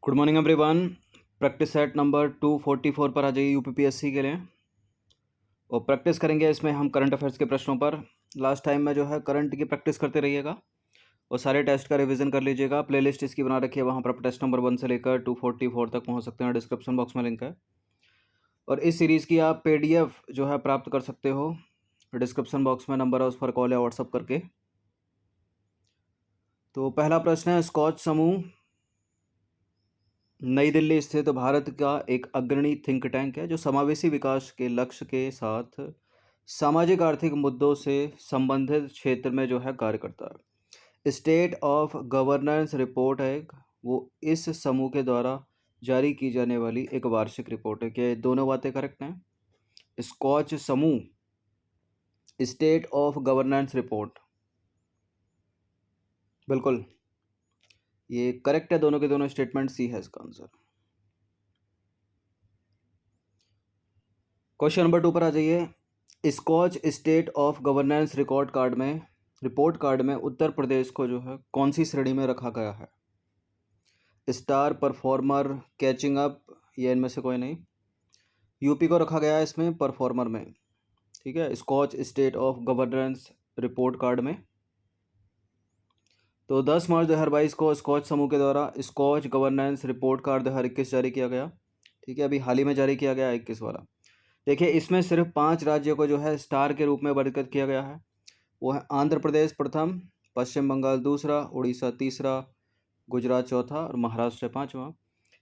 Good morning everyone. Practice set number 244 पर आ जाइए यूपीपीएससी के लिए और प्रैक्टिस करेंगे इसमें हम करंट अफेयर्स के प्रश्नों पर। लास्ट टाइम में जो है करंट की प्रैक्टिस करते रहिएगा और सारे टेस्ट का रिवीजन कर लीजिएगा। प्लेलिस्ट इसकी बना रखी है, वहाँ पर टेस्ट नंबर 1 से लेकर 244 तक पहुँच सकते हैं। डिस्क्रिप्शन बॉक्स में लिंक है और इस सीरीज़ की आप PDF जो है प्राप्त कर सकते हो। डिस्क्रिप्शन बॉक्स में नंबर है, उस पर कॉल या व्हाट्सअप करके। तो पहला प्रश्न है, स्कॉच समूह नई दिल्ली स्थित भारत का एक अग्रणी थिंक टैंक है जो समावेशी विकास के लक्ष्य के साथ सामाजिक आर्थिक मुद्दों से संबंधित क्षेत्र में जो है कार्य करता है। स्टेट ऑफ गवर्नेंस रिपोर्ट है वो इस समूह के द्वारा जारी की जाने वाली एक वार्षिक रिपोर्ट है। क्या ये दोनों बातें करेक्ट हैं? स्कॉच समूह, स्टेट ऑफ गवर्नेंस रिपोर्ट, बिल्कुल ये करेक्ट है। दोनों के दोनों स्टेटमेंट सी है इसका आंसर। क्वेश्चन नंबर 2 पर आ जाइए। Skoch state of governance report card में उत्तर प्रदेश को जो है कौन सी श्रेणी में रखा गया है? स्टार, परफॉर्मर, कैचिंग अप, या इनमें से कोई नहीं। यूपी को रखा गया है इसमें परफॉर्मर में, ठीक है, Skoch state of governance report card में। तो 10 मार्च 2022 को स्कॉच समूह के द्वारा स्कॉच गवर्नेंस रिपोर्ट कार्ड 2021 जारी किया गया, ठीक है, अभी हाल ही में जारी किया गया 21 वाला। देखिए इसमें सिर्फ 5 राज्यों को जो है स्टार के रूप में वर्गीकृत किया गया है। वो है आंध्र प्रदेश प्रथम, पश्चिम बंगाल दूसरा, उड़ीसा तीसरा, गुजरात चौथा और महाराष्ट्र पाँचवा।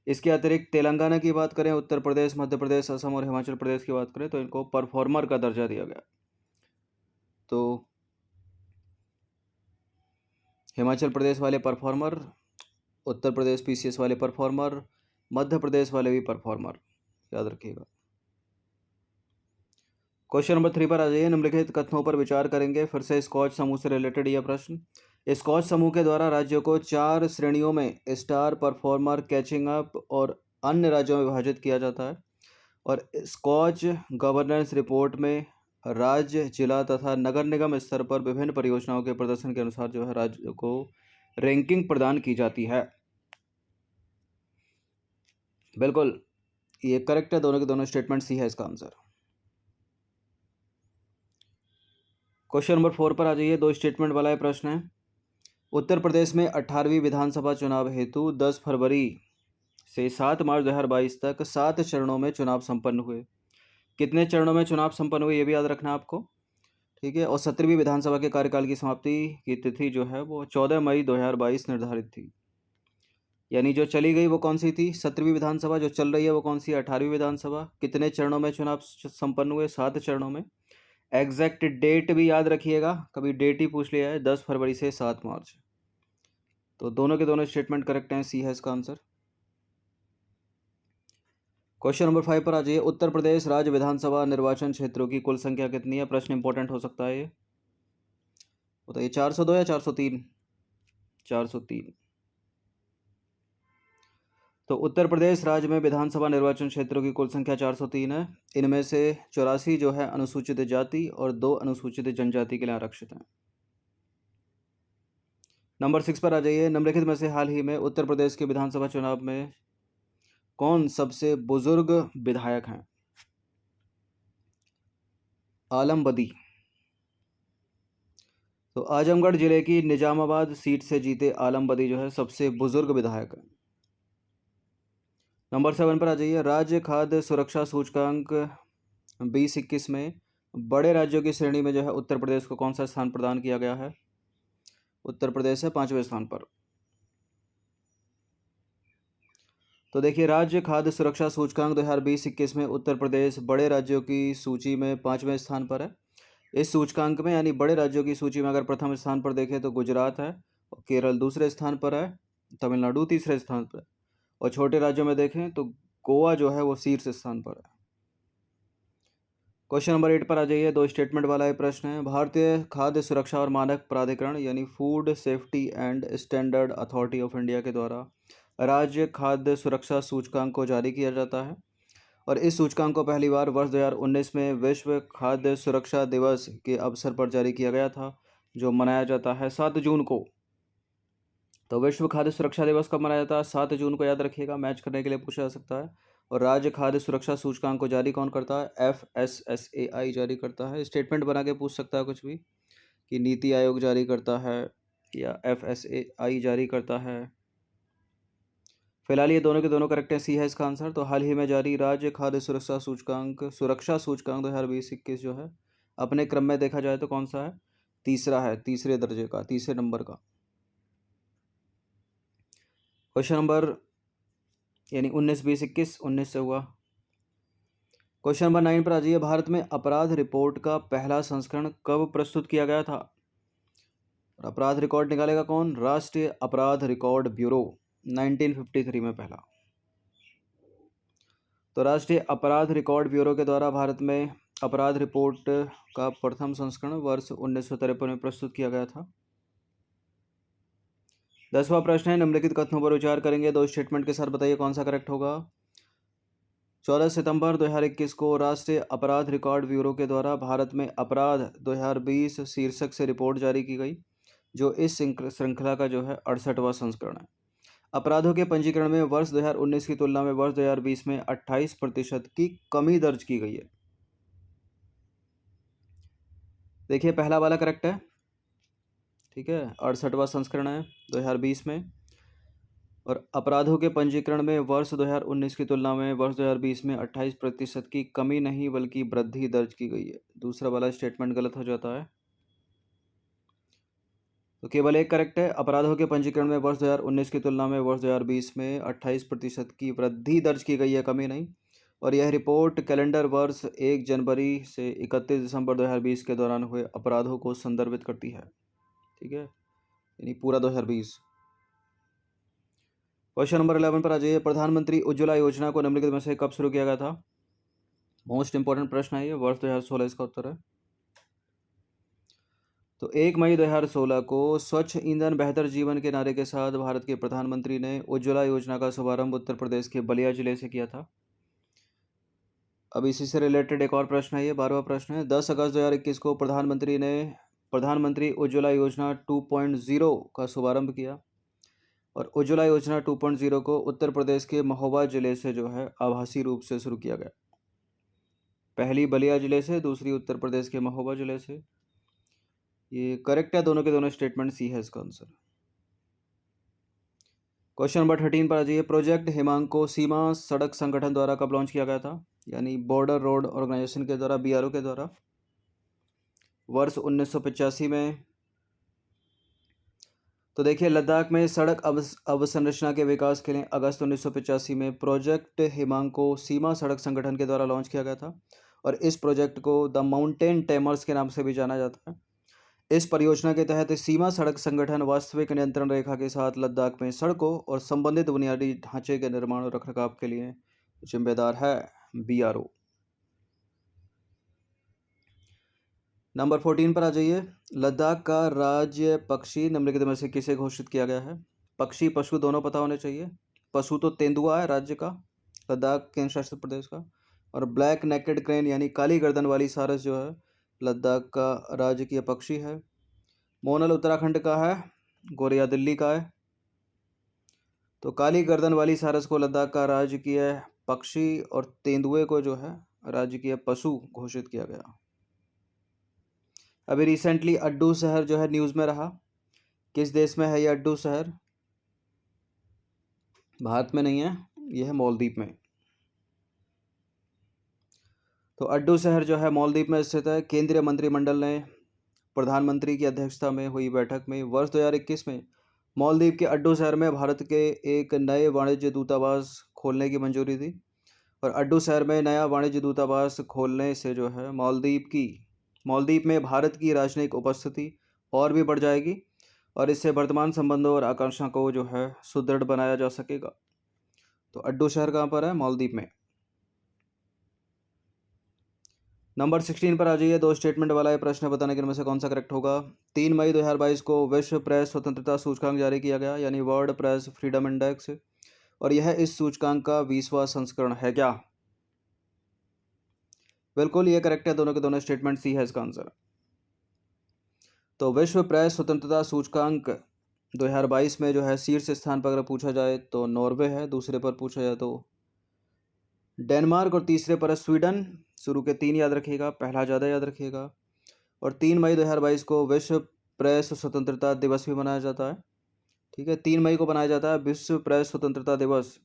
इसके अतिरिक्त तेलंगाना की बात करें, उत्तर प्रदेश, मध्य प्रदेश, असम और हिमाचल प्रदेश की बात करें तो इनको परफॉर्मर का दर्जा दिया गया। तो हिमाचल प्रदेश वाले परफॉर्मर, उत्तर प्रदेश PCS वाले परफॉर्मर, मध्य प्रदेश वाले भी परफॉर्मर, याद रखिएगा। क्वेश्चन नंबर 3 पर आ जाइए। निम्नलिखित कथनों पर विचार करेंगे। फिर से स्कॉच समूह से रिलेटेड यह प्रश्न। स्कॉच समूह के द्वारा राज्यों को 4 श्रेणियों में स्टार, परफॉर्मर, कैचिंग अप और अन्य राज्यों में विभाजित किया जाता है और स्कॉच गवर्नेंस रिपोर्ट में राज्य, जिला तथा नगर निगम स्तर पर विभिन्न परियोजनाओं के प्रदर्शन के अनुसार जो है राज्यों को रैंकिंग प्रदान की जाती है। बिल्कुल ये करेक्ट है। दोनों के दोनों स्टेटमेंट सी है इसका आंसर। क्वेश्चन नंबर 4 पर आ जाइए। 2 स्टेटमेंट वाला ये प्रश्न है। उत्तर प्रदेश में 18वीं विधानसभा चुनाव हेतु 10 फरवरी से 7 मार्च 2022 तक 7 चरणों में चुनाव संपन्न हुए। कितने चरणों में चुनाव संपन्न हुए ये भी याद रखना है आपको, ठीक है। और 17वीं विधानसभा के कार्यकाल की समाप्ति की तिथि जो है वो 14 मई 2022 निर्धारित थी। यानी जो चली गई वो कौन सी थी? 17वीं विधानसभा। जो चल रही है वो कौन सी? 18वीं विधानसभा। कितने चरणों में चुनाव संपन्न हुए? 7 चरणों में। एग्जैक्ट डेट भी याद रखिएगा, कभी डेट ही पूछ लिया है, 10 फरवरी से 7 मार्च। तो दोनों के दोनों स्टेटमेंट करेक्ट हैं, सी है इसका आंसर। क्वेश्चन नंबर 5 पर आ जाइए। उत्तर प्रदेश राज्य विधानसभा निर्वाचन क्षेत्रों की कुल संख्या कितनी है? प्रश्न इंपॉर्टेंट हो सकता है ये, बताइए। 402 या 403? 403। तो उत्तर प्रदेश राज्य में विधानसभा निर्वाचन क्षेत्रों की कुल संख्या 403 है। इनमें से 84 जो है अनुसूचित जाति और 2 अनुसूचित जनजाति के लिए आरक्षित हैं। नंबर 6 पर आ जाइए। निम्नलिखित में से हाल ही में उत्तर प्रदेश के विधानसभा चुनाव में कौन सबसे बुजुर्ग विधायक हैं? आलम बदी। तो आजमगढ़ जिले की निजामाबाद सीट से जीते आलम बदी जो है सबसे बुजुर्ग विधायक हैं। नंबर 7 पर आ जाइए। राज्य खाद्य सुरक्षा सूचकांक 2021 में बड़े राज्यों की श्रेणी में जो है उत्तर प्रदेश को कौन सा स्थान प्रदान किया गया है? उत्तर प्रदेश है 5वें स्थान पर। तो देखिए राज्य खाद्य सुरक्षा सूचकांक 2020-21 में उत्तर प्रदेश बड़े राज्यों की सूची में 5वें स्थान पर है। इस सूचकांक में यानी बड़े राज्यों की सूची में अगर प्रथम स्थान पर देखें तो गुजरात है, और केरल दूसरे स्थान पर है, तमिलनाडु तीसरे स्थान पर है, और छोटे राज्यों में देखें तो गोवा जो है वो शीर्ष स्थान पर है। क्वेश्चन नंबर 8 पर आ जाइए। 2 स्टेटमेंट वाला ये प्रश्न है। भारतीय खाद्य सुरक्षा और मानक प्राधिकरण यानी food safety and standard authority of India के द्वारा राज्य खाद्य सुरक्षा सूचकांक को जारी किया जाता है और इस सूचकांक को पहली बार वर्ष 2019 में विश्व खाद्य सुरक्षा दिवस के अवसर पर जारी किया गया था, जो मनाया जाता है 7 जून को। तो विश्व खाद्य सुरक्षा दिवस कब मनाया जाता है? 7 जून को, याद रखिएगा, मैच करने के लिए पूछा जा सकता है। और राज्य खाद्य सुरक्षा सूचकांक को जारी कौन करता है? FSSAI जारी करता है। स्टेटमेंट बना के पूछ सकता है कुछ भी, कि नीति आयोग जारी करता है या FSAI जारी करता है। फिलहाल ये दोनों के दोनों करेक्ट है, सी है इसका आंसर। तो हाल ही में जारी राज्य खाद्य सुरक्षा सूचकांक 2020-21 जो है, अपने क्रम में देखा जाए तो कौन सा है? तीसरा है, तीसरे दर्जे का, तीसरे नंबर का। क्वेश्चन नंबर यानी 19-20-21, 19 से हुआ। क्वेश्चन नंबर 9 पर आ जाइए। भारत में अपराध रिपोर्ट का पहला संस्करण कब प्रस्तुत किया गया था? अपराध रिकॉर्ड निकालेगा कौन? राष्ट्रीय अपराध रिकॉर्ड ब्यूरो, 1953 में पहला। तो राष्ट्रीय अपराध रिकॉर्ड ब्यूरो के द्वारा भारत में अपराध रिपोर्ट का प्रथम संस्करण वर्ष 1953 में प्रस्तुत किया गया था। 10वां प्रश्न है, निम्नलिखित कथनों पर विचार करेंगे, दो स्टेटमेंट के साथ बताइए कौन सा करेक्ट होगा। 14 सितंबर 2021 को राष्ट्रीय अपराध रिकॉर्ड ब्यूरो के द्वारा भारत में अपराध 2020 शीर्षक से रिपोर्ट जारी की गई, जो इस श्रृंखला का जो है 68वां संस्करण है। अपराधों के पंजीकरण में वर्ष 2019 की तुलना में वर्ष 2020 में 28% की कमी दर्ज की गई है। देखिए पहला वाला करेक्ट है, ठीक है, 68वां संस्करण है 2020 में। और अपराधों के पंजीकरण में वर्ष 2019 की तुलना में वर्ष 2020 में 28% की कमी नहीं बल्कि वृद्धि दर्ज की गई है। दूसरा वाला स्टेटमेंट गलत हो जाता है, तो केवल एक करेक्ट है। अपराधों के पंजीकरण में वर्ष 2019 की तुलना में वर्ष 2020 में 28% की वृद्धि दर्ज की गई है, कमी नहीं। और यह रिपोर्ट कैलेंडर वर्ष 1 जनवरी से 31 दिसंबर 2020 के दौरान हुए अपराधों को संदर्भित करती है, ठीक है, यानी पूरा 2020। क्वेश्चन नंबर 11 पर आ जाइए। प्रधानमंत्री उज्ज्वला योजना को निम्नलिखित में से कब शुरू किया गया था? मोस्ट इंपॉर्टेंट प्रश्न है ये, वर्ष 2016 इसका उत्तर है। तो 1 मई 2016 को स्वच्छ ईंधन बेहतर जीवन के नारे के साथ भारत के प्रधानमंत्री ने उज्ज्वला योजना का शुभारंभ उत्तर प्रदेश के बलिया जिले से किया था। अब इसी से रिलेटेड एक और प्रश्न है, ये 12वां प्रश्न है। 10 अगस्त 2021 को प्रधानमंत्री उज्ज्वला योजना 2.0 का शुभारंभ किया। और उज्ज्वला योजना 2.0 को उत्तर प्रदेश के महोबा जिले से जो है आभासी रूप से शुरू किया गया। पहली बलिया जिले से, दूसरी उत्तर प्रदेश के महोबा जिले से। ये करेक्ट है, दोनों के दोनों स्टेटमेंट, सी है इसका आंसर। क्वेश्चन नंबर 13 पर आ जाइए। प्रोजेक्ट हिमांको सीमा सड़क संगठन द्वारा कब लॉन्च किया गया था? यानी बॉर्डर रोड ऑर्गेनाइजेशन के द्वारा, BRO के द्वारा, वर्ष 1985 में। तो देखिए लद्दाख में सड़क अवसंरचना के विकास के लिए अगस्त 1985 में प्रोजेक्ट हिमांको सीमा सड़क संगठन के द्वारा लॉन्च किया गया था। और इस प्रोजेक्ट को द माउंटेन टेमर्स के नाम से भी जाना जाता है। इस परियोजना के तहत सीमा सड़क संगठन वास्तविक नियंत्रण रेखा के साथ लद्दाख में सड़कों और संबंधित बुनियादी ढांचे के निर्माण और रखरखाव के लिए जिम्मेदार है, BRO। नंबर 14 पर आ जाइए। लद्दाख का राज्य पक्षी निम्नलिखित में से किसे घोषित किया गया है? पक्षी पशु दोनों पता होने चाहिए। पशु तो तेंदुआ है राज्य का, लद्दाख केंद्र शासित प्रदेश का। और ब्लैक नेकेड क्रेन यानी काली गर्दन वाली सारस जो है लद्दाख का राजकीय पक्षी है। मोनल उत्तराखंड का है, गोरिया दिल्ली का है। तो काली गर्दन वाली सारस को लद्दाख का राजकीय पक्षी और तेंदुए को जो है राजकीय पशु घोषित किया गया। अभी रिसेंटली अड्डू शहर जो है न्यूज़ में रहा। किस देश में है ये अड्डू शहर? भारत में नहीं है, यह है मालदीव में। तो अड्डू शहर जो है मालदीव में स्थित है। केंद्रीय मंत्रिमंडल ने प्रधानमंत्री की अध्यक्षता में हुई बैठक में वर्ष 2021 में मालदीव के अड्डू शहर में भारत के एक नए वाणिज्य दूतावास खोलने की मंजूरी दी। और अड्डू शहर में नया वाणिज्य दूतावास खोलने से जो है मालदीव में भारत की राजनयिक उपस्थिति और भी बढ़ जाएगी और इससे वर्तमान संबंधों और आकांक्षा को जो है सुदृढ़ बनाया जा सकेगा। तो अड्डू शहर कहाँ पर है? मालदीव में। नंबर 16 पर आ जाइए। दो स्टेटमेंट वाला ये प्रश्न बताने के इनमें से कौन सा करेक्ट होगा? 3 मई 2022 को विश्व प्रेस स्वतंत्रता सूचकांक जारी किया गया, यानी वर्ल्ड प्रेस फ्रीडम इंडेक्स। और यह इस सूचकांक का 20वां संस्करण है क्या? बिल्कुल ये करेक्ट है, दोनों के दोनों स्टेटमेंट, सी है इसका आंसर। तो विश्व प्रेस स्वतंत्रता सूचकांक 2022 में जो है शीर्ष स्थान पर अगर पूछा जाए तो नॉर्वे है, दूसरे पर पूछा जाए तो डेनमार्क और तीसरे पर है स्वीडन। शुरू के 3 याद रखिएगा, पहला ज़्यादा याद रखिएगा। और 3 मई 2022 को विश्व प्रेस स्वतंत्रता दिवस भी मनाया जाता है। ठीक है, 3 मई को मनाया जाता है विश्व प्रेस स्वतंत्रता दिवस।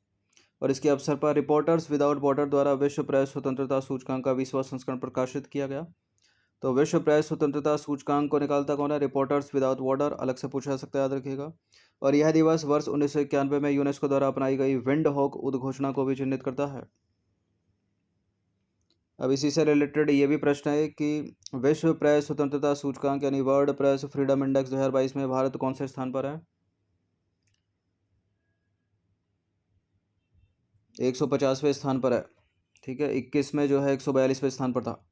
और इसके अवसर पर रिपोर्टर्स विदाउट बॉर्डर द्वारा विश्व प्रेस स्वतंत्रता सूचकांक का 20वां संस्करण प्रकाशित किया गया। तो विश्व प्रेस स्वतंत्रता सूचकांक को निकालता कौन है? रिपोर्टर्स विदाउट बॉर्डर, अलग से पूछा जा सकता है, याद रखिएगा। और यह दिवस वर्ष 1991 में यूनेस्को द्वारा अपनाई गई विंड हॉक उद्घोषणा को भी चिन्हित करता है। अब इसी से रिलेटेड ये भी प्रश्न है कि विश्व प्रेस स्वतंत्रता सूचकांक यानी वर्ल्ड प्रेस फ्रीडम इंडेक्स 2022 में भारत कौन से स्थान पर है? 150वें स्थान पर है। ठीक है, 21 में जो है 142वें स्थान पर था।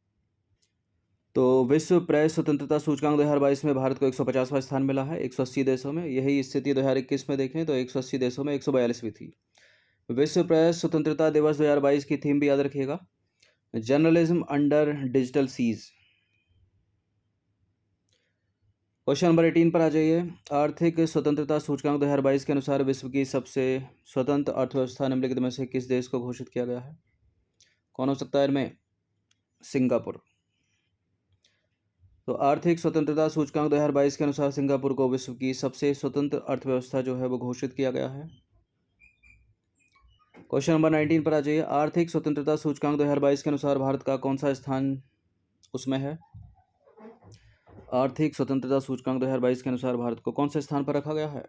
तो विश्व प्रेस स्वतंत्रता सूचकांक 2022 में भारत को 150वां स्थान मिला है 180 देशों में। यही स्थिति 2021 में देखें तो 180 देशों में 142वीं थी। विश्व प्रेस स्वतंत्रता दिवस 2022 की थीम भी याद रखिएगा, journalism under digital siege. Question number 18 पर आ जाइए। आर्थिक स्वतंत्रता सूचकांक 2022 के अनुसार विश्व की सबसे स्वतंत्र अर्थव्यवस्था निम्नलिखित में से किस देश को घोषित किया गया है? कौन हो सकता है इनमें? सिंगापुर। तो आर्थिक स्वतंत्रता सूचकांक 2022 के अनुसार सिंगापुर को विश्व की सबसे स्वतंत्र अर्थव्यवस्था जो है वो घोषित किया गया है। क्वेश्चन नंबर 19 पर आ जाइए। आर्थिक स्वतंत्रता सूचकांक 2022 के अनुसार भारत का कौन सा स्थान उसमें है? आर्थिक स्वतंत्रता सूचकांक 2022 के अनुसार भारत को कौन से स्थान पर रखा गया है?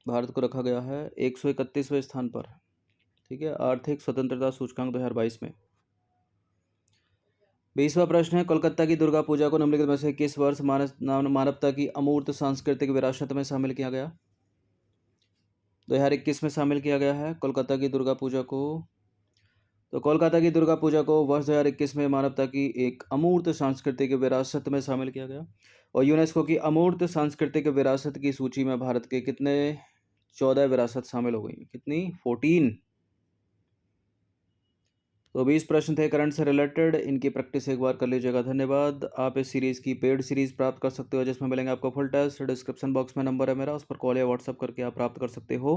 भारत को रखा गया है 131वें स्थान पर। ठीक है, आर्थिक स्वतंत्रता सूचकांक 2022 में। 20वां प्रश्न है, कोलकाता की दुर्गा पूजा को निम्नलिखित में से किस वर्ष मानवता की अमूर्त सांस्कृतिक विरासत में शामिल किया गया? 2021 में शामिल किया गया है कोलकाता की दुर्गा पूजा को। तो कोलकाता की दुर्गा पूजा को वर्ष 2021 में मानवता की एक अमूर्त सांस्कृतिक विरासत में शामिल किया गया। और यूनेस्को की अमूर्त सांस्कृतिक विरासत की सूची में भारत के कितने 14 विरासत शामिल हो गई? कितनी? 14। तो 20 प्रश्न थे करंट से रिलेटेड, इनकी प्रैक्टिस एक बार कर लीजिएगा। धन्यवाद। आप इस सीरीज़ की पेड सीरीज़ प्राप्त कर सकते हो जिसमें मिलेंगे आपको फुल टेस्ट। डिस्क्रिप्शन बॉक्स में नंबर है मेरा, उस पर कॉल या व्हाट्सअप करके आप प्राप्त कर सकते हो।